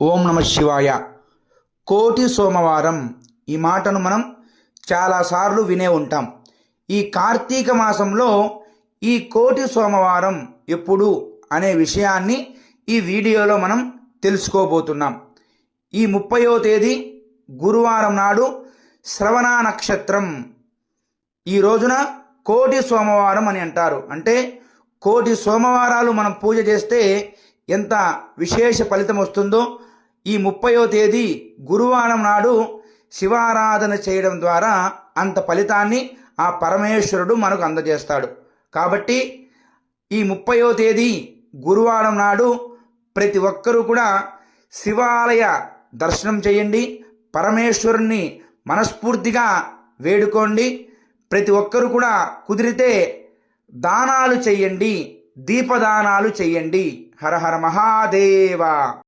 ఓం నమ శివాయ. కోటి సోమవారం ఈ మాటను మనం చాలాసార్లు వినే ఉంటాం. ఈ కార్తీక మాసంలో ఈ కోటి సోమవారం ఎప్పుడు అనే విషయాన్ని ఈ వీడియోలో మనం తెలుసుకోబోతున్నాం. ఈ 30వ తేదీ గురువారం నాడు శ్రవణ నక్షత్రం. ఈ రోజున కోటి సోమవారం అని అంటారు. అంటే కోటి సోమవారాలు మనం పూజ చేస్తే ఎంత విశేష ఫలితం వస్తుందో ఈ 30వ తేదీ గురువారం నాడు శివారాధన చేయడం ద్వారా అంత ఫలితాన్ని ఆ పరమేశ్వరుడు మనకు అందజేస్తాడు. కాబట్టి ఈ 30వ తేదీ గురువారం నాడు ప్రతి ఒక్కరూ కూడా శివాలయ దర్శనం చేయండి, పరమేశ్వరుణ్ణి మనస్ఫూర్తిగా వేడుకోండి. ప్రతి ఒక్కరూ కూడా కుదిరితే దానాలు చేయండి, దీపదానాలు చేయండి. హర హర మహాదేవ.